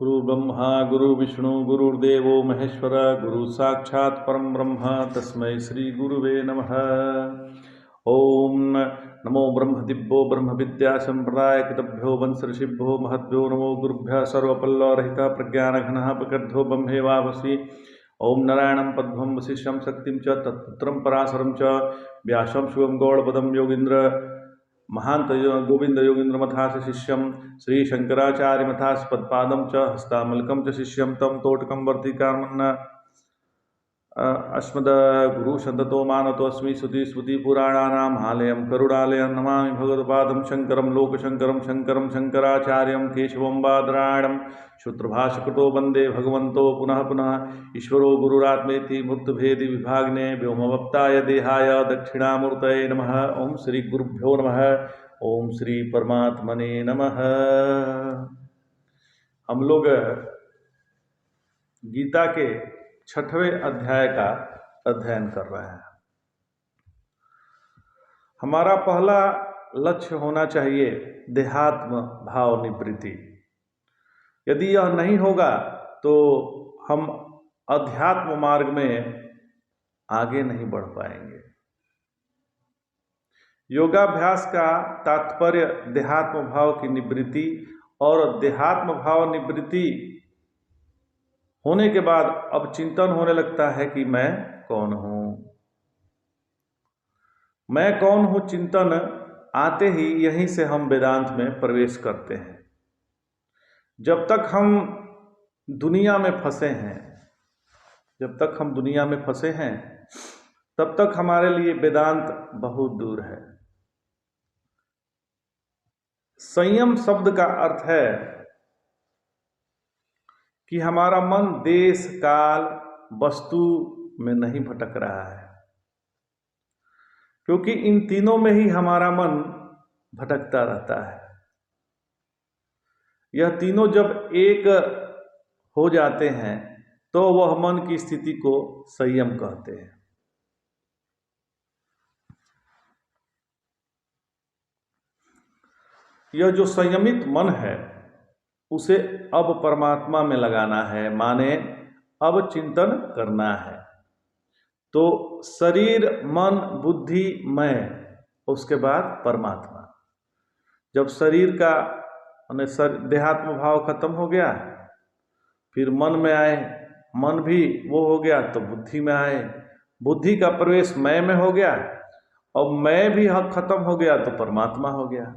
गुरु ब्रह्मा गुरु विष्णु गुरुर्देवो महेश्वर गुरु साक्षात् परम ब्रह्म तस्मै श्री गुरुवे नमः। ओम नमो ब्रह्मदिव्यो ब्रह्म विद्या संप्रदाय कृतभ्यो वंश ऋषिभ्यो महद्भ्यो नमो गुरुभ्यः सर्वपल्लवरहित प्रज्ञानघनः प्रकृद्धो ब्रह्मेवावसि। ओम नारायणं पद्मं वसिष्ठं शक्तिं च तत्पुत्रं पराशरं च व्यासं शिवं गौड़पदं योगीन्द्र महांत गोविंद योगींद्र मथास शिष्यम श्री शंकराचार्य मथास पदपादम च हस्तामलकम च शिष्यम तम तोटकम वर्तिकामन्न अस्मद गुरु संततो मानतोस्मि श्रुति स्मृति पुराणानाम आलयम करुणालयम नमामि भगवत्पादम शंकरम लोकशंकरम शंकरम शंकराचार्यम केशवम बादरायणम सूत्रभाष्यकृतो वंदे भगवन्तो पुनः पुनः ईश्वरो गुरुरात्मेति मूर्तभेदि विभागिने व्योमवप्ताय देहाय दक्षिणामूर्तये नमः। ओम श्री गुरुभ्यो नमः। ओम श्री परमात्मने नमः। हम लोग गीता के 6वें अध्याय का अध्ययन कर रहे हैं। हमारा पहला लक्ष्य होना चाहिए देहात्म भाव निवृत्ति। यदि यह नहीं होगा तो हम अध्यात्म मार्ग में आगे नहीं बढ़ पाएंगे। योगाभ्यास का तात्पर्य देहात्म भाव की निवृत्ति और देहात्म भाव निवृत्ति होने के बाद अब चिंतन होने लगता है कि मैं कौन हूं। मैं कौन हूं चिंतन आते ही यहीं से हम वेदांत में प्रवेश करते हैं। जब तक हम दुनिया में फंसे हैं तब तक हमारे लिए वेदांत बहुत दूर है। संयम शब्द का अर्थ है कि हमारा मन देश काल वस्तु में नहीं भटक रहा है, क्योंकि इन तीनों में ही हमारा मन भटकता रहता है। यह तीनों जब एक हो जाते हैं तो वह मन की स्थिति को संयम कहते हैं। यह जो संयमित मन है उसे अब परमात्मा में लगाना है, माने अब चिंतन करना है। तो शरीर मन बुद्धि मैं, उसके बाद परमात्मा। जब शरीर का देहात्म भाव खत्म हो गया फिर मन में आए, मन भी वो हो गया तो बुद्धि में आए, बुद्धि का प्रवेश मैं में हो गया और मैं भी खत्म हो गया तो परमात्मा हो गया।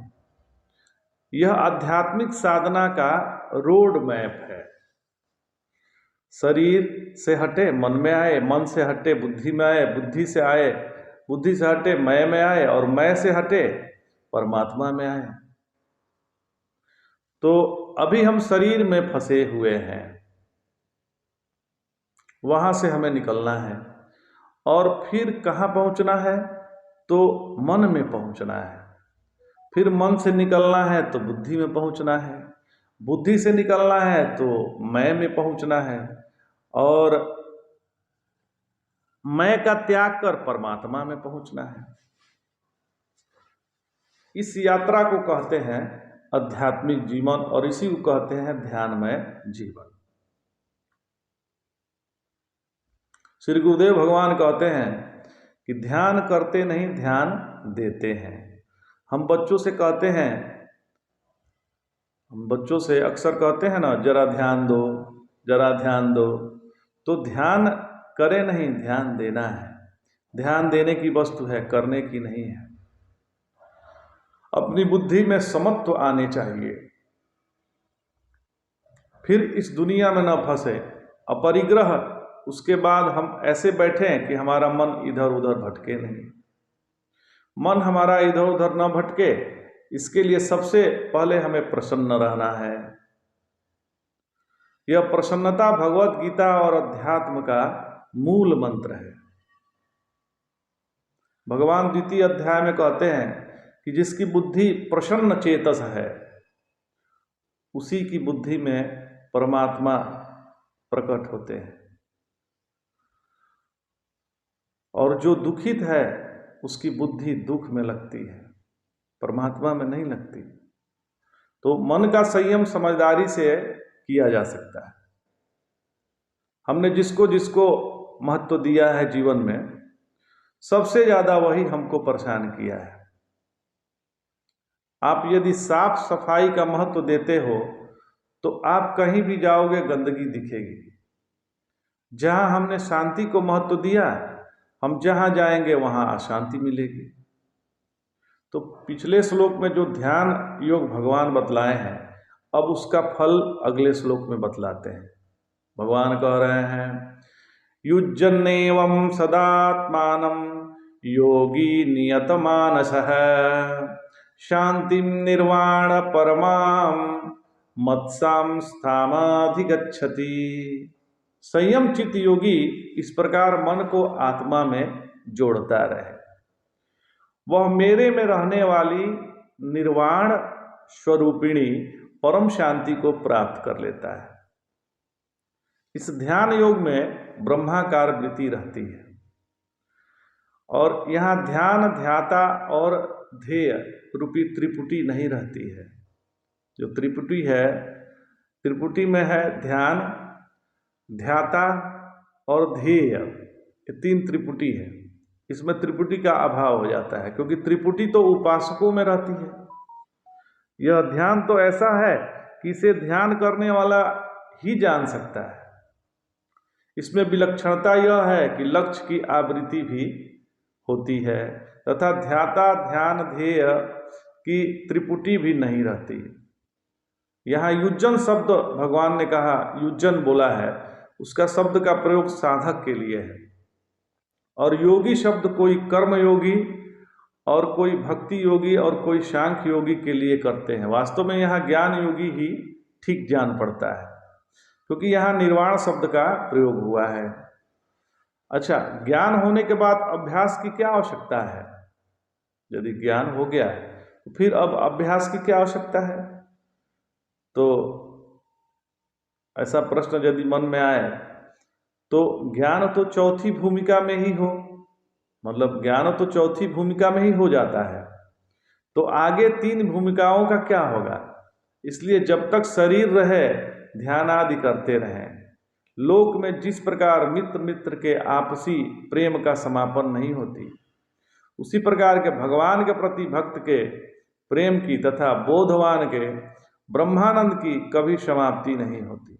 यह आध्यात्मिक साधना का रोड मैप है। शरीर से हटे मन में आए, मन से हटे बुद्धि में आए, बुद्धि से हटे मैं में आए और मैं से हटे परमात्मा में आए। तो अभी हम शरीर में फंसे हुए हैं, वहां से हमें निकलना है और फिर कहाँ पहुंचना है तो मन में पहुंचना है। फिर मन से निकलना है तो बुद्धि में पहुंचना है, बुद्धि से निकलना है तो मैं में पहुंचना है और मैं का त्याग कर परमात्मा में पहुंचना है। इस यात्रा को कहते हैं आध्यात्मिक जीवन और इसी को कहते हैं ध्यानमय जीवन। श्री गुरुदेव भगवान कहते हैं कि ध्यान करते नहीं ध्यान देते हैं। हम बच्चों से अक्सर कहते हैं ना, जरा ध्यान दो जरा ध्यान दो। तो ध्यान करे नहीं, ध्यान देना है। ध्यान देने की वस्तु है, करने की नहीं है। अपनी बुद्धि में समत्व आने चाहिए, फिर इस दुनिया में न फंसे अपरिग्रह। उसके बाद हम ऐसे बैठे कि हमारा मन इधर उधर भटके नहीं। मन हमारा इधर उधर न भटके, इसके लिए सबसे पहले हमें प्रसन्न रहना है। यह प्रसन्नता भगवत गीता और अध्यात्म का मूल मंत्र है। भगवान द्वितीय अध्याय में कहते हैं कि जिसकी बुद्धि प्रसन्न चेतस है उसी की बुद्धि में परमात्मा प्रकट होते हैं, और जो दुखित है उसकी बुद्धि दुख में लगती है, परमात्मा में नहीं लगती। तो मन का संयम समझदारी से किया जा सकता है। हमने जिसको जिसको महत्व दिया है जीवन में, सबसे ज़्यादा वही हमको परेशान किया है। आप यदि साफ सफाई का महत्व देते हो तो आप कहीं भी जाओगे गंदगी दिखेगी। जहाँ हमने शांति को महत्व दिया, हम जहाँ जाएंगे वहाँ अशांति मिलेगी। तो पिछले श्लोक में जो ध्यान योग भगवान बतलाए हैं, अब उसका फल अगले श्लोक में बतलाते हैं। भगवान कह रहे हैं, युज्जन्नेवं सदात्मानं योगी नियतमानसः शांतिं निर्वाण परमां मत्सां स्थामाधिगच्छति। संयम चित्त योगी इस प्रकार मन को आत्मा में जोड़ता रहे, वह मेरे में रहने वाली निर्वाण स्वरूपिणी परम शांति को प्राप्त कर लेता है। इस ध्यान योग में ब्रह्माकार वृत्ति रहती है, और यहाँ ध्यान, ध्याता और ध्येय रूपी त्रिपुटी नहीं रहती है। जो त्रिपुटी है, त्रिपुटी में है ध्यान, ध्याता और ध्येय, ये तीन त्रिपुटी है। इसमें त्रिपुटी का अभाव हो जाता है, क्योंकि त्रिपुटी तो उपासकों में रहती है। यह ध्यान तो ऐसा है कि इसे ध्यान करने वाला ही जान सकता है। इसमें विलक्षणता यह है कि लक्ष्य की आवृत्ति भी होती है, तथा ध्याता, ध्यान, ध्येय की त्रिपुटी भी नहीं रहती। यहाँ युज्जन शब्द भगवान ने कहा, युज्जन बोला है, उसका शब्द का प्रयोग साधक के लिए है। और योगी शब्द कोई कर्म योगी और कोई भक्ति योगी और कोई सांख्य योगी के लिए करते हैं। वास्तव में यहाँ ज्ञान योगी ही ठीक जान पड़ता है, क्योंकि यहाँ निर्वाण शब्द का प्रयोग हुआ है। अच्छा, ज्ञान होने के बाद अभ्यास की क्या आवश्यकता है? यदि ज्ञान हो गया तो फिर अब अभ्यास की क्या आवश्यकता है? तो ऐसा प्रश्न यदि मन में आए तो ज्ञान तो चौथी भूमिका में ही हो, मतलब ज्ञान तो चौथी भूमिका में ही हो जाता है, तो आगे तीन भूमिकाओं का क्या होगा? इसलिए जब तक शरीर रहे ध्यान आदि करते रहें। लोक में जिस प्रकार मित्र मित्र के आपसी प्रेम का समापन नहीं होती, उसी प्रकार के भगवान के प्रति भक्त के प्रेम की तथा बोधवान के ब्रह्मानंद की कभी समाप्ति नहीं होती।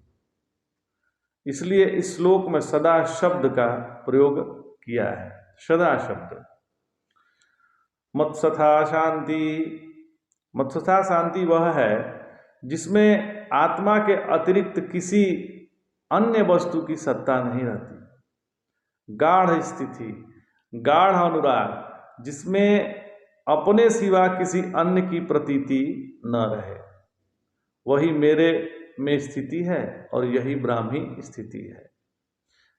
इसलिए इस श्लोक में सदा शब्द का प्रयोग किया है। सदा शब्द। मत्सथा शांति, मत्सथा शांति वह है जिसमें आत्मा के अतिरिक्त किसी अन्य वस्तु की सत्ता नहीं रहती। गाढ़ स्थिति, गाढ़ अनुराग, जिसमें अपने सिवा किसी अन्य की प्रतीति न रहे, वही मेरे में स्थिति है और यही ब्राह्मी स्थिति है।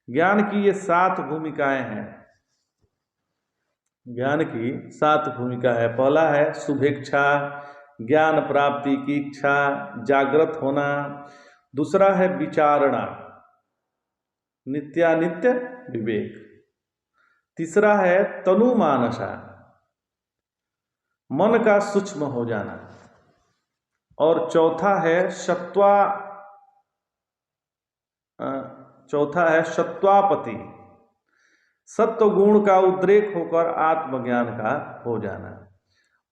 ज्ञान की ये 7 भूमिकाएं हैं। ज्ञान की 7 भूमिका है। पहला है शुभेच्छा, ज्ञान प्राप्ति की इच्छा, जागृत होना। दूसरा है विचारणा, नित्यानित्य विवेक। तीसरा है तनुमानसा, मन का सूक्ष्म हो जाना। और चौथा है सत्वापति, सत्व गुण का उद्रेक होकर आत्मज्ञान का हो जाना।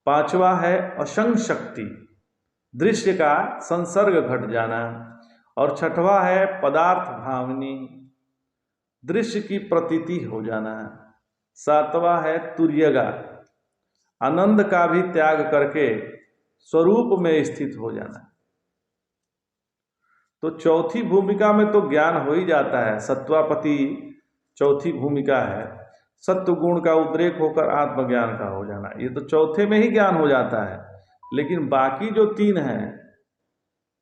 पांचवा है असंग शक्ति, दृश्य का संसर्ग घट जाना। और छठवा है पदार्थ भावनी, दृश्य की प्रतीति हो जाना। सातवां है तुर्यगा, आनंद का भी त्याग करके स्वरूप में स्थित हो जाना। तो चौथी भूमिका में तो ज्ञान हो ही जाता है। सत्वापति चौथी भूमिका है, सत्व गुण का उद्रेक होकर आत्मज्ञान का हो जाना। ये तो चौथे में ही ज्ञान हो जाता है, लेकिन बाकी जो 3 हैं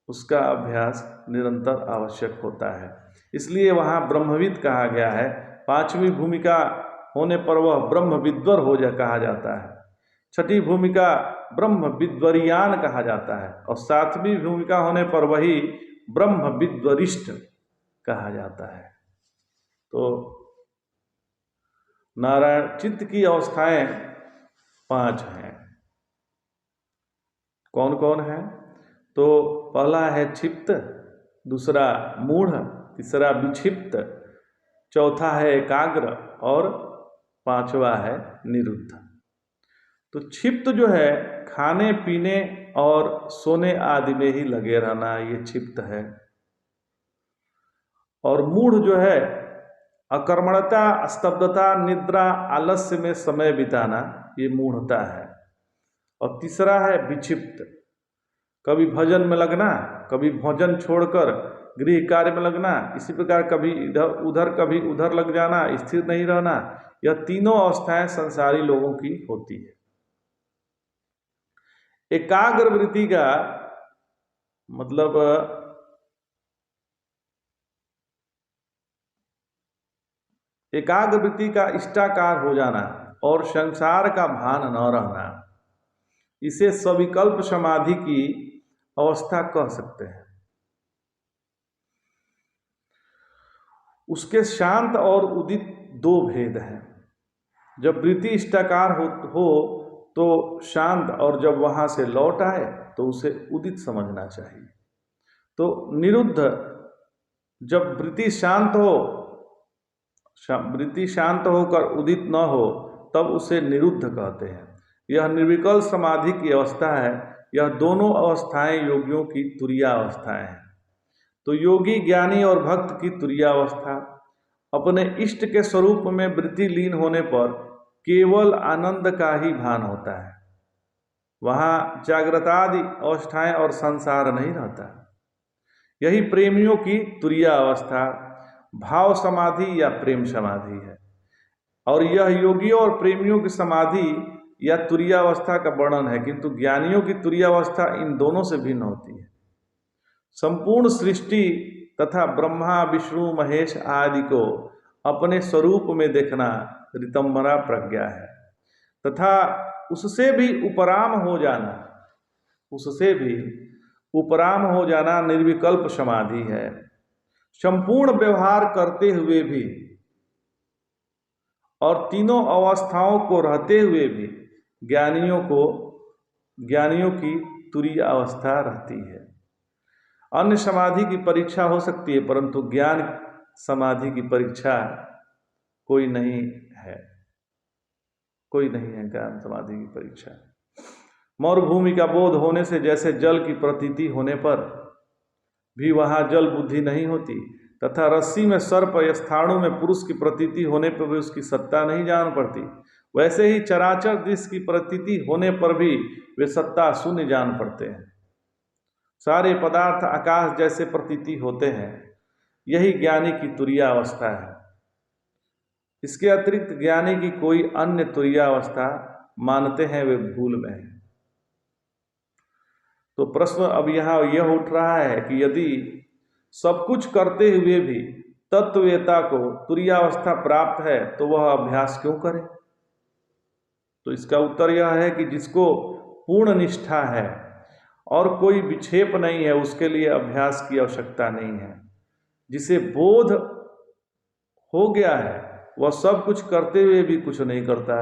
उसका अभ्यास निरंतर आवश्यक होता है। इसलिए वहाँ ब्रह्मविद कहा गया है। 5वीं भूमिका होने पर वह ब्रह्म विद्वर हो जा कहा जाता है। 6ठी भूमिका ब्रह्म विद्वरियान कहा जाता है, और 7वीं भूमिका होने पर वही ब्रह्म विद्वरिष्ठ कहा जाता है। तो नारायण चित्त की अवस्थाएं 5 हैं। कौन कौन है? तो पहला है क्षिप्त, दूसरा मूढ़, तीसरा विक्षिप्त, चौथा है एकाग्र और पांचवा है निरुद्ध। तो क्षिप्त जो है खाने पीने और सोने आदि में ही लगे रहना, ये क्षिप्त है। और मूढ़ जो है अकर्मणता, स्तब्धता, निद्रा, आलस्य में समय बिताना, ये मूढ़ता है। और तीसरा है विक्षिप्त, कभी भजन में लगना, कभी भोजन छोड़कर गृह कार्य में लगना, इसी प्रकार कभी इधर उधर कभी उधर लग जाना, स्थिर नहीं रहना। यह तीनों अवस्थाएं संसारी लोगों की होती है। एकाग्र वृत्ति का मतलब एकाग्र वृत्ति का इष्टाकार हो जाना और संसार का भान न रहना, इसे सविकल्प समाधि की अवस्था कह सकते हैं। उसके शांत और उदित दो भेद हैं। जब वृत्ति इष्टाकार हो तो शांत, और जब वहां से लौट आए तो उसे उदित समझना चाहिए। तो निरुद्ध, जब वृत्ति शांत होकर उदित न हो तब उसे निरुद्ध कहते हैं। यह निर्विकल्प समाधि की अवस्था है। यह दोनों अवस्थाएं योगियों की तुरीया अवस्थाएं हैं। तो योगी, ज्ञानी और भक्त की तुरीया अवस्था, अपने इष्ट के स्वरूप में वृत्ति लीन होने पर केवल आनंद का ही भान होता है। वहाँ जागृतादि अवस्थाएं और संसार नहीं रहता। यही प्रेमियों की तुरीया अवस्था, भाव समाधि या प्रेम समाधि है। और यह योगियों और प्रेमियों की समाधि या तुरीया अवस्था का वर्णन है, किंतु ज्ञानियों की तुरीया अवस्था इन दोनों से भिन्न होती है। संपूर्ण सृष्टि तथा ब्रह्मा, विष्णु, महेश आदि को अपने स्वरूप में देखना ऋतंभरा प्रज्ञा है, तथा उससे भी उपराम हो जाना निर्विकल्प समाधि है। संपूर्ण व्यवहार करते हुए भी और तीनों अवस्थाओं को रहते हुए भी ज्ञानियों की तुरीय अवस्था रहती है। अन्य समाधि की परीक्षा हो सकती है, परंतु ज्ञान समाधि की परीक्षा कोई नहीं है ज्ञान समाधि की परीक्षा। मरुभूमि का बोध होने से जैसे जल की प्रतीति होने पर भी वहाँ जल बुद्धि नहीं होती, तथा रस्सी में सर्प या स्थाणु में पुरुष की प्रतीति होने पर भी उसकी सत्ता नहीं जान पड़ती, वैसे ही चराचर दृश्य की प्रतीति होने पर भी वे सत्ता शून्य जान पड़ते हैं। सारे पदार्थ आकाश जैसे प्रतीति होते हैं। यही ज्ञानी की तुरीया अवस्था है। इसके अतिरिक्त ज्ञानी की कोई अन्य तुरीया अवस्था मानते हैं वे भूल में है। तो प्रश्न अब यहाँ यह उठ रहा है कि यदि सब कुछ करते हुए भी तत्ववेता को तुरीयावस्था प्राप्त है तो वह अभ्यास क्यों करे? तो इसका उत्तर यह है कि जिसको पूर्ण निष्ठा है और कोई विक्षेप नहीं है, उसके लिए अभ्यास की आवश्यकता नहीं है। जिसे बोध हो गया है वह सब कुछ करते हुए भी कुछ नहीं करता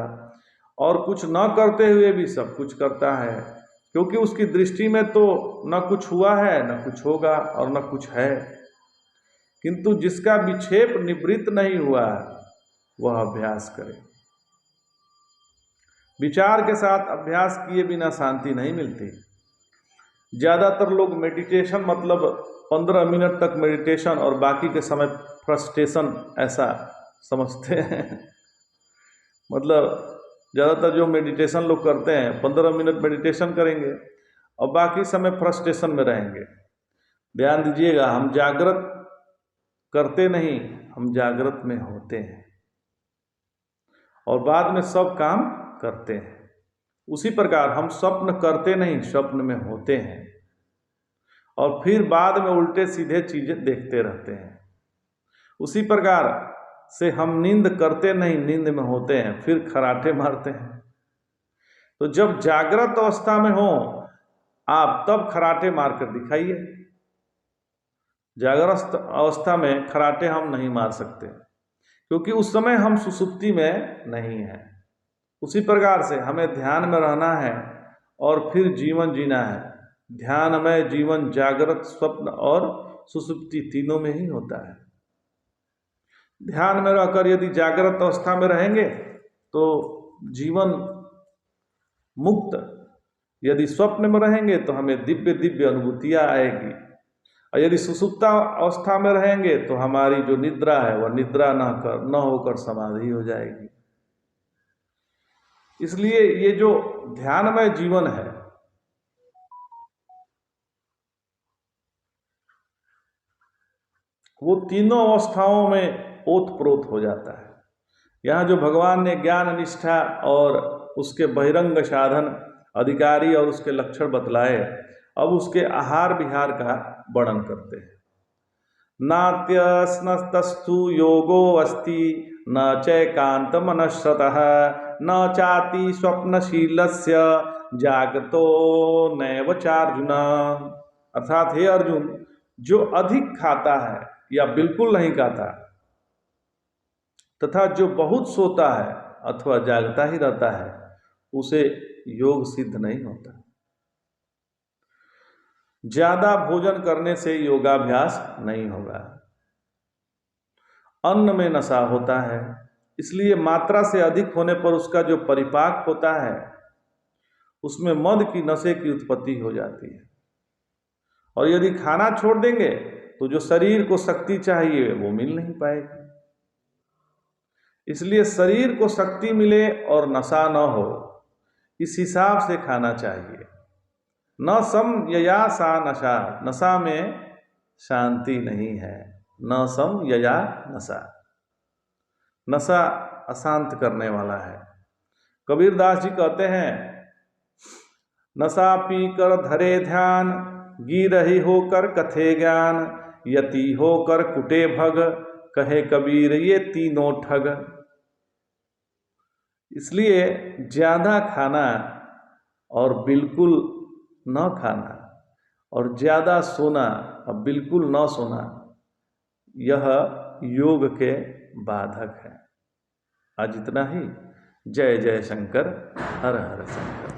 और कुछ न करते हुए भी सब कुछ करता है, क्योंकि उसकी दृष्टि में तो न कुछ हुआ है, न कुछ होगा और न कुछ है। किंतु जिसका विक्षेप निवृत्त नहीं हुआ वह अभ्यास करे। विचार के साथ अभ्यास किए बिना शांति नहीं मिलती। ज़्यादातर लोग मेडिटेशन मतलब 15 मिनट तक मेडिटेशन और बाकी के समय फ्रस्ट्रेशन ऐसा समझते हैं। मतलब ज़्यादातर जो मेडिटेशन लोग करते हैं 15 मिनट मेडिटेशन करेंगे और बाकी समय फ्रस्ट्रेशन में रहेंगे। ध्यान दीजिएगा, हम जागृत करते नहीं, हम जागृत में होते हैं और बाद में सब काम करते हैं। उसी प्रकार हम स्वप्न करते नहीं, स्वप्न में होते हैं और फिर बाद में उल्टे सीधे चीजें देखते रहते हैं। उसी प्रकार से हम नींद करते नहीं, नींद में होते हैं, फिर खराटे मारते हैं। तो जब जागृत अवस्था में हो आप तब खराटे मारकर दिखाइए। जागृत अवस्था में खराटे हम नहीं मार सकते क्योंकि उस समय हम सुसुप्ति में नहीं हैं। उसी प्रकार से हमें ध्यान में रहना है और फिर जीवन जीना है। ध्यानमय जीवन जागृत, स्वप्न और सुषुप्ति तीनों में ही होता है। ध्यान में रहकर यदि जागृत अवस्था में रहेंगे तो जीवन मुक्त, यदि स्वप्न में रहेंगे तो हमें दिव्य दिव्य अनुभूतियां आएगी, और यदि सुषुप्ता अवस्था में रहेंगे तो हमारी जो निद्रा है वह निद्रा न होकर समाधि हो जाएगी। इसलिए ये जो ध्यानमय जीवन है वो तीनों अवस्थाओं में ओतप्रोत हो जाता है। यहाँ जो भगवान ने ज्ञान निष्ठा और उसके बहिरंग साधन अधिकारी और उसके लक्षण बतलाए, अब उसके आहार विहार का वर्णन करते हैं। नात्यस्नस्तस्तु योगो अस्ति न चैकांत मनश्रतः न चाति स्वप्नशीलस्य जागतो नैव चार्जुन। अर्थात हे अर्जुन, जो अधिक खाता है या बिल्कुल नहीं खाता तथा जो बहुत सोता है अथवा जागता ही रहता है उसे योग सिद्ध नहीं होता। ज्यादा भोजन करने से योगाभ्यास नहीं होगा। अन्न में नशा होता है, इसलिए मात्रा से अधिक होने पर उसका जो परिपाक होता है उसमें मद की नशे की उत्पत्ति हो जाती है, और यदि खाना छोड़ देंगे तो जो शरीर को शक्ति चाहिए वो मिल नहीं पाएगी। इसलिए शरीर को शक्ति मिले और नशा न हो, इस हिसाब से खाना चाहिए। न सम यया सा नशा, नशा में शांति नहीं है। न सम यया नशा, नशा अशांत करने वाला है। कबीरदास जी कहते हैं, नशा पी कर धरे ध्यान, गिरही होकर कथे ज्ञान, यति होकर कुटे भग, कहे कबीर ये तीनों ठग। इसलिए ज्यादा खाना और बिल्कुल न खाना और ज्यादा सोना और बिल्कुल न सोना, यह योग के बाधक है। आज इतना ही। जय जय शंकर, हर हर शंकर।